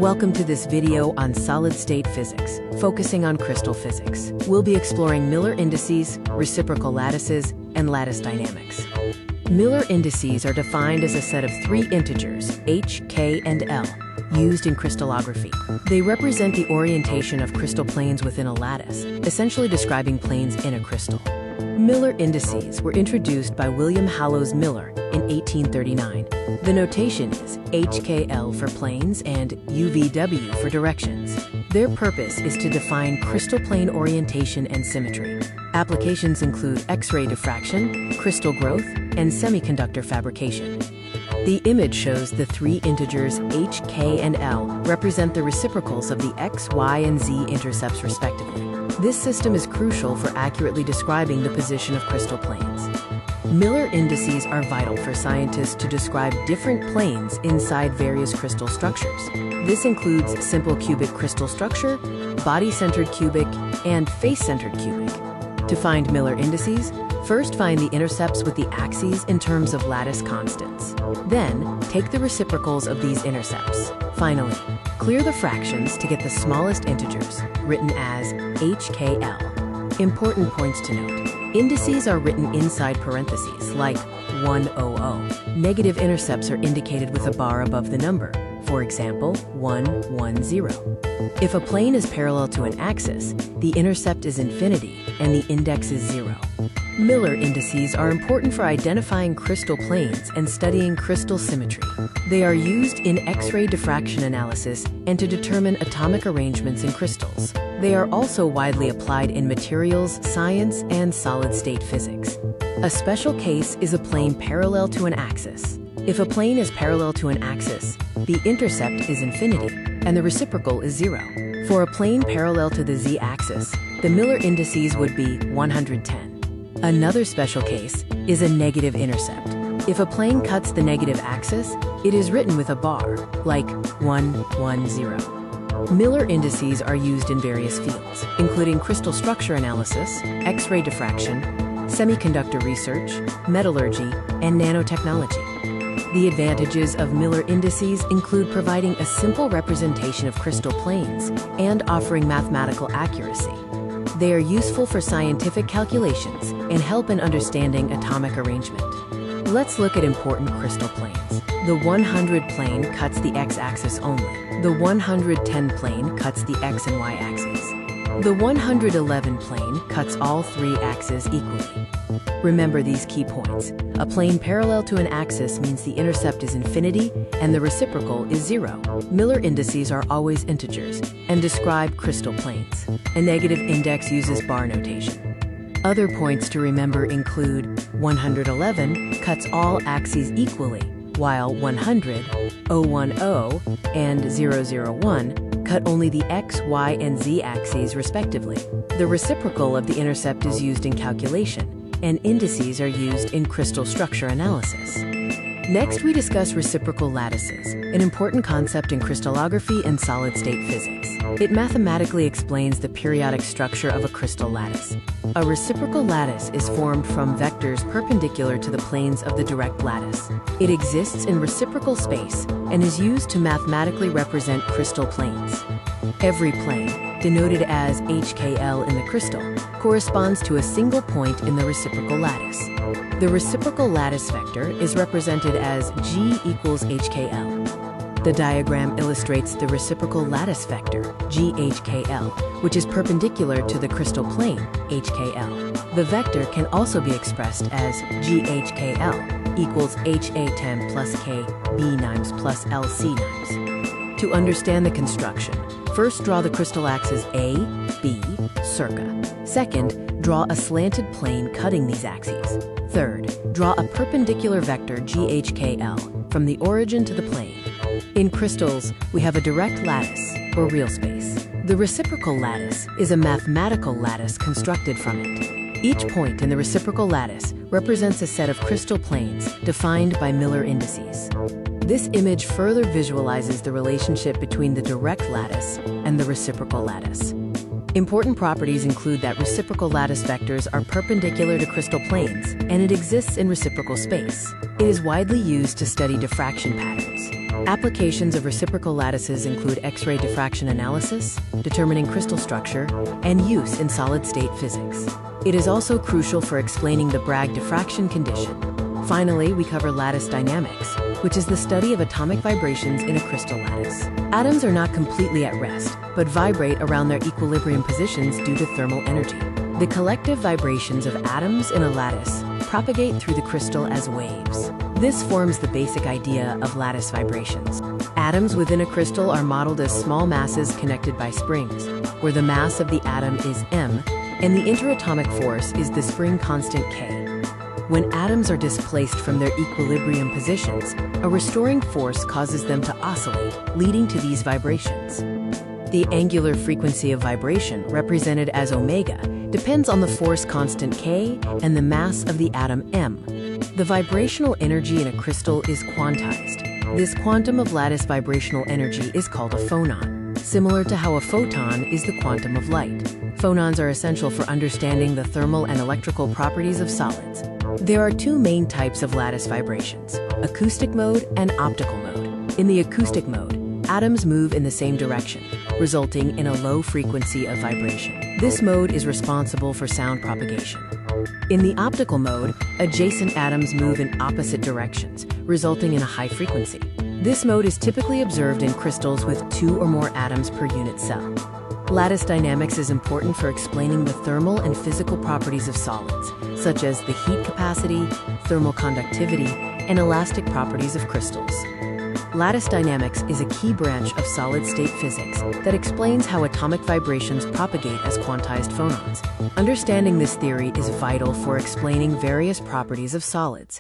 Welcome to this video on solid-state physics, focusing on crystal physics. We'll be exploring Miller indices, reciprocal lattices, and lattice dynamics. Miller indices are defined as a set of three integers, h, k, and l, used in crystallography. They represent the orientation of crystal planes within a lattice, essentially describing planes in a crystal. Miller indices were introduced by William Hallowes Miller in 1839. The notation is HKL for planes and UVW for directions. Their purpose is to define crystal plane orientation and symmetry. Applications include X-ray diffraction, crystal growth, and semiconductor fabrication. The image shows the three integers h, k, and l represent the reciprocals of the x, y, and z intercepts respectively. This system is crucial for accurately describing the position of crystal planes. Miller indices are vital for scientists to describe different planes inside various crystal structures. This includes simple cubic crystal structure, body-centered cubic, and face-centered cubic. To find Miller indices, first find the intercepts with the axes in terms of lattice constants. Then, take the reciprocals of these intercepts. Finally, clear the fractions to get the smallest integers, written as HKL. Important points to note. Indices are written inside parentheses, like 100. Negative intercepts are indicated with a bar above the number, for example, 110. If a plane is parallel to an axis, the intercept is infinity and the index is 0. Miller indices are important for identifying crystal planes and studying crystal symmetry. They are used in X-ray diffraction analysis and to determine atomic arrangements in crystals. They are also widely applied in materials, science, and solid-state physics. A special case is a plane parallel to an axis. If a plane is parallel to an axis, the intercept is infinity, and the reciprocal is 0. For a plane parallel to the z-axis, the Miller indices would be 110. Another special case is a negative intercept. If a plane cuts the negative axis, it is written with a bar, like 110. Miller indices are used in various fields, including crystal structure analysis, X-ray diffraction, semiconductor research, metallurgy, and nanotechnology. The advantages of Miller indices include providing a simple representation of crystal planes and offering mathematical accuracy. They are useful for scientific calculations and help in understanding atomic arrangement. Let's look at important crystal planes. The 100 plane cuts the x-axis only. The 110 plane cuts the x and y axes. The 111 plane cuts all three axes equally. Remember these key points. A plane parallel to an axis means the intercept is infinity and the reciprocal is 0. Miller indices are always integers and describe crystal planes. A negative index uses bar notation. Other points to remember include 111 cuts all axes equally, while 100, 010, and 001 cut only the x, y, and z axes respectively. The reciprocal of the intercept is used in calculation, and indices are used in crystal structure analysis. Next, we discuss reciprocal lattices, an important concept in crystallography and solid-state physics. It mathematically explains the periodic structure of a crystal lattice. A reciprocal lattice is formed from vectors perpendicular to the planes of the direct lattice. It exists in reciprocal space and is used to mathematically represent crystal planes. Every plane, denoted as HKL in the crystal, corresponds to a single point in the reciprocal lattice. The reciprocal lattice vector is represented as G equals HKL. The diagram illustrates the reciprocal lattice vector, GHKL, which is perpendicular to the crystal plane, HKL. The vector can also be expressed as GHKL equals HA10 plus K B nimes plus LC nimes. To understand the construction, first draw the crystal axes A, B, circa. Second, draw a slanted plane cutting these axes. Third, draw a perpendicular vector GHKL from the origin to the plane. In crystals, we have a direct lattice, or real space. The reciprocal lattice is a mathematical lattice constructed from it. Each point in the reciprocal lattice represents a set of crystal planes defined by Miller indices. This image further visualizes the relationship between the direct lattice and the reciprocal lattice. Important properties include that reciprocal lattice vectors are perpendicular to crystal planes, and it exists in reciprocal space. It is widely used to study diffraction patterns. Applications of reciprocal lattices include X-ray diffraction analysis, determining crystal structure, and use in solid-state physics. It is also crucial for explaining the Bragg diffraction condition. Finally, we cover lattice dynamics, which is the study of atomic vibrations in a crystal lattice. Atoms are not completely at rest, but vibrate around their equilibrium positions due to thermal energy. The collective vibrations of atoms in a lattice propagate through the crystal as waves. This forms the basic idea of lattice vibrations. Atoms within a crystal are modeled as small masses connected by springs, where the mass of the atom is m, and the interatomic force is the spring constant k. When atoms are displaced from their equilibrium positions, a restoring force causes them to oscillate, leading to these vibrations. The angular frequency of vibration, represented as omega, depends on the force constant k and the mass of the atom m. The vibrational energy in a crystal is quantized. This quantum of lattice vibrational energy is called a phonon, similar to how a photon is the quantum of light. Phonons are essential for understanding the thermal and electrical properties of solids. There are two main types of lattice vibrations: acoustic mode and optical mode. In the acoustic mode, atoms move in the same direction, resulting in a low frequency of vibration. This mode is responsible for sound propagation. In the optical mode, adjacent atoms move in opposite directions, resulting in a high frequency. This mode is typically observed in crystals with 2 or more atoms per unit cell. Lattice dynamics is important for explaining the thermal and physical properties of solids, such as the heat capacity, thermal conductivity, and elastic properties of crystals. Lattice dynamics is a key branch of solid-state physics that explains how atomic vibrations propagate as quantized phonons. Understanding this theory is vital for explaining various properties of solids.